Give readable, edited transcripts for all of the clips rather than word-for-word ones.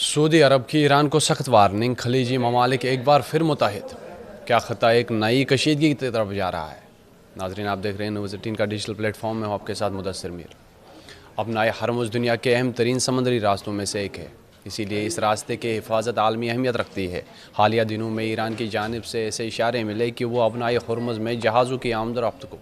سعودی عرب کی ایران کو سخت وارننگ، خلیجی ممالک ایک بار پھر متحد، کیا خطہ ایک نئی کشیدگی کی طرف جا رہا ہے؟ ناظرین، آپ دیکھ رہے ہیں نیوز 18 کا ڈیجیٹل پلیٹ فارم میں ہوں آپ کے ساتھ مدثر میر۔ اپنا ہرمز دنیا کے اہم ترین سمندری راستوں میں سے ایک ہے، اسی لیے اس راستے کی حفاظت عالمی اہمیت رکھتی ہے۔ حالیہ دنوں میں ایران کی جانب سے ایسے اشارے ملے کہ وہ اپنا ہرمز میں جہازوں کی آمد و رفت کو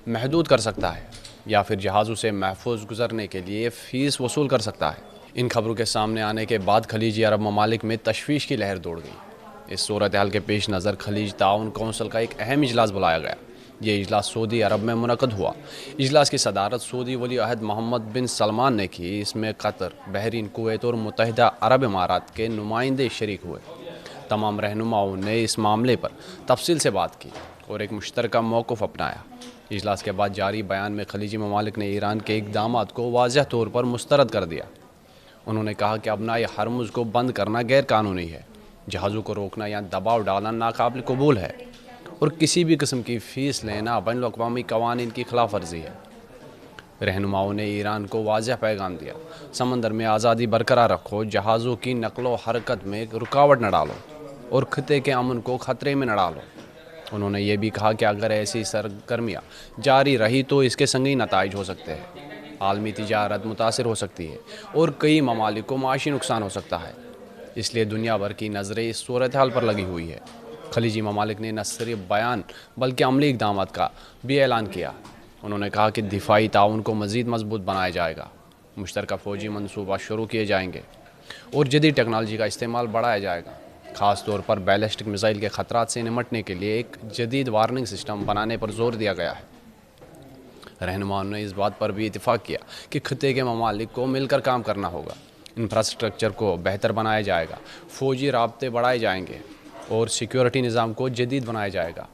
محدود کر سکتا ہے یا پھر جہازوں سے محفوظ گزرنے کے لیے فیس وصول کر سکتا ہے۔ ان خبروں کے سامنے آنے کے بعد خلیجی عرب ممالک میں تشویش کی لہر دوڑ گئی۔ اس صورتحال کے پیش نظر خلیج تعاون کونسل کا ایک اہم اجلاس بلایا گیا۔ یہ اجلاس سعودی عرب میں منعقد ہوا۔ اجلاس کی صدارت سعودی ولی عہد محمد بن سلمان نے کی۔ اس میں قطر، بحرین، کویت اور متحدہ عرب امارات کے نمائندے شریک ہوئے۔ تمام رہنماؤں نے اس معاملے پر تفصیل سے بات کی اور ایک مشترکہ موقف اپنایا۔ اجلاس کے بعد جاری بیان میں خلیجی ممالک نے ایران کے اقدامات کو واضح طور پر مسترد کر دیا۔ انہوں نے کہا کہ اپنا ہرمز کو بند کرنا غیر قانونی ہے، جہازوں کو روکنا یا دباؤ ڈالنا ناقابل قبول ہے، اور کسی بھی قسم کی فیس لینا بین الاقوامی قوانین کی خلاف ورزی ہے۔ رہنماؤں نے ایران کو واضح پیغام دیا، سمندر میں آزادی برقرار رکھو، جہازوں کی نقل و حرکت میں رکاوٹ نہ ڈالو اور خطے کے امن کو خطرے میں نہ ڈالو۔ انہوں نے یہ بھی کہا کہ اگر ایسی سرگرمیاں جاری رہی تو اس کے سنگین نتائج ہو سکتے ہیں۔ عالمی تجارت متاثر ہو سکتی ہے اور کئی ممالک کو معاشی نقصان ہو سکتا ہے، اس لیے دنیا بھر کی نظریں اس صورتحال پر لگی ہوئی ہے۔ خلیجی ممالک نے نہ صرف بیان بلکہ عملی اقدامات کا بھی اعلان کیا۔ انہوں نے کہا کہ دفاعی تعاون کو مزید مضبوط بنایا جائے گا، مشترکہ فوجی منصوبات شروع کیے جائیں گے اور جدید ٹیکنالوجی کا استعمال بڑھایا جائے گا۔ خاص طور پر بیلسٹک میزائل کے خطرات سے نمٹنے کے لیے ایک جدید وارننگ سسٹم بنانے پر زور دیا گیا ہے۔ رہنماؤں نے اس بات پر بھی اتفاق کیا کہ خطے کے ممالک کو مل کر کام کرنا ہوگا، انفراسٹرکچر کو بہتر بنایا جائے گا، فوجی رابطے بڑھائے جائیں گے اور سیکیورٹی نظام کو جدید بنایا جائے گا۔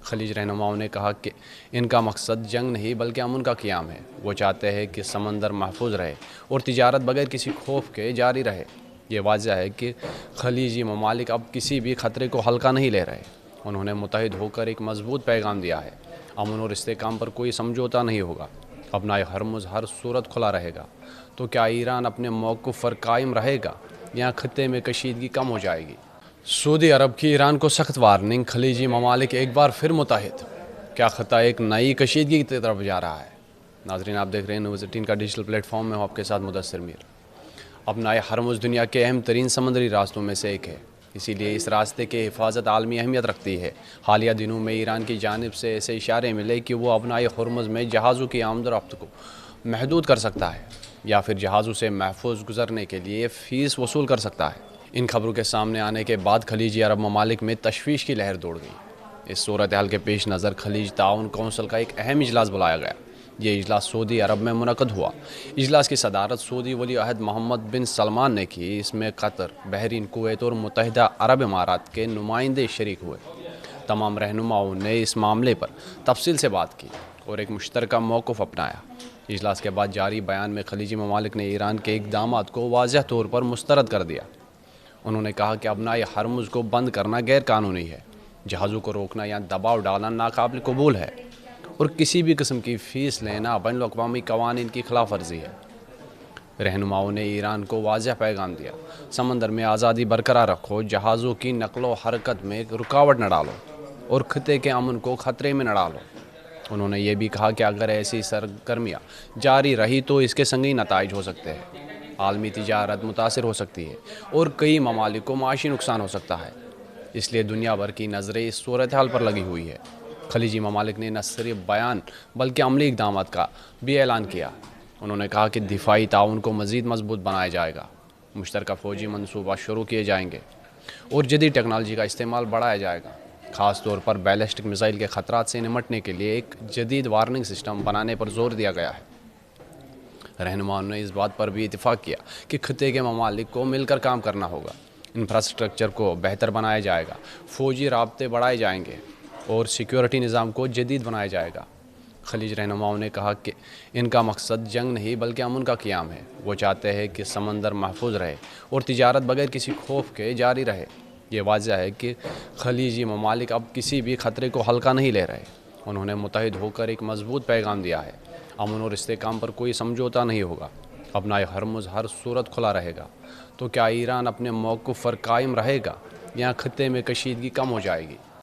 خلیج رہنماؤں نے کہا کہ ان کا مقصد جنگ نہیں بلکہ امن کا قیام ہے۔ وہ چاہتے ہیں کہ سمندر محفوظ رہے اور تجارت بغیر کسی خوف کے جاری رہے۔ یہ واضح ہے کہ خلیجی ممالک اب کسی بھی خطرے کو ہلکا نہیں لے رہے۔ انہوں نے متحد ہو کر ایک مضبوط پیغام دیا ہے، امن اور استحکام پر کوئی سمجھوتا نہیں ہوگا، اپنا ہرمز ہر صورت کھلا رہے گا۔ تو کیا ایران اپنے موقف پر قائم رہے گا یا خطے میں کشیدگی کم ہو جائے گی؟ سعودی عرب کی ایران کو سخت وارننگ، خلیجی ممالک ایک بار پھر متحد، کیا خطہ ایک نئی کشیدگی کی طرف جا رہا ہے؟ ناظرین، آپ دیکھ رہے ہیں نیوز 18 کا ڈیجیٹل پلیٹ فارم میں ہوں آپ کے ساتھ مدثر میر۔ اپنا ہرمز دنیا کے اہم ترین سمندری راستوں میں سے ایک ہے، اسی لیے اس راستے کی حفاظت عالمی اہمیت رکھتی ہے۔ حالیہ دنوں میں ایران کی جانب سے ایسے اشارے ملے کہ وہ اپنا ہرمز میں جہازوں کی آمد و رفت کو محدود کر سکتا ہے یا پھر جہازوں سے محفوظ گزرنے کے لیے فیس وصول کر سکتا ہے۔ ان خبروں کے سامنے آنے کے بعد خلیجی عرب ممالک میں تشویش کی لہر دوڑ گئی۔ اس صورتحال کے پیش نظر خلیج تعاون کونسل کا ایک اہم اجلاس بلایا گیا۔ یہ اجلاس سعودی عرب میں منعقد ہوا۔ اجلاس کی صدارت سعودی ولی عہد محمد بن سلمان نے کی۔ اس میں قطر، بحرین، کویت اور متحدہ عرب امارات کے نمائندے شریک ہوئے۔ تمام رہنماؤں نے اس معاملے پر تفصیل سے بات کی اور ایک مشترکہ موقف اپنایا۔ اجلاس کے بعد جاری بیان میں خلیجی ممالک نے ایران کے اقدامات کو واضح طور پر مسترد کر دیا۔ انہوں نے کہا کہ اپنا ہرمز کو بند کرنا غیر قانونی ہے، جہازوں کو روکنا یا دباؤ ڈالنا ناقابل قبول ہے، اور کسی بھی قسم کی فیس لینا بین الاقوامی قوانین کی خلاف ورزی ہے۔ رہنماؤں نے ایران کو واضح پیغام دیا، سمندر میں آزادی برقرار رکھو، جہازوں کی نقل و حرکت میں رکاوٹ نہ ڈالو اور خطے کے امن کو خطرے میں نہ ڈالو۔ انہوں نے یہ بھی کہا کہ اگر ایسی سرگرمیاں جاری رہی تو اس کے سنگین نتائج ہو سکتے ہیں۔ عالمی تجارت متاثر ہو سکتی ہے اور کئی ممالک کو معاشی نقصان ہو سکتا ہے، اس لیے دنیا بھر کی نظریں اس صورتحال پر لگی ہوئی ہے۔ خلیجی ممالک نے نہ صرف بیان بلکہ عملی اقدامات کا بھی اعلان کیا۔ انہوں نے کہا کہ دفاعی تعاون کو مزید مضبوط بنایا جائے گا، مشترکہ فوجی منصوبات شروع کیے جائیں گے اور جدید ٹیکنالوجی کا استعمال بڑھایا جائے گا۔ خاص طور پر بیلسٹک میزائل کے خطرات سے نمٹنے کے لیے ایک جدید وارننگ سسٹم بنانے پر زور دیا گیا ہے۔ رہنماؤں نے اس بات پر بھی اتفاق کیا کہ خطے کے ممالک کو مل کر کام کرنا ہوگا، انفراسٹرکچر کو بہتر بنایا جائے گا، فوجی رابطے بڑھائے جائیں گے اور سیکیورٹی نظام کو جدید بنایا جائے گا۔ خلیج رہنماؤں نے کہا کہ ان کا مقصد جنگ نہیں بلکہ امن کا قیام ہے۔ وہ چاہتے ہیں کہ سمندر محفوظ رہے اور تجارت بغیر کسی خوف کے جاری رہے۔ یہ واضح ہے کہ خلیجی ممالک اب کسی بھی خطرے کو ہلکا نہیں لے رہے۔ انہوں نے متحد ہو کر ایک مضبوط پیغام دیا ہے، امن اور استحکام پر کوئی سمجھوتا نہیں ہوگا، اپنا ہرمز ہر صورت کھلا رہے گا۔ تو کیا ایران اپنے موقف پر قائم رہے گا یا خطے میں کشیدگی کم ہو جائے گی؟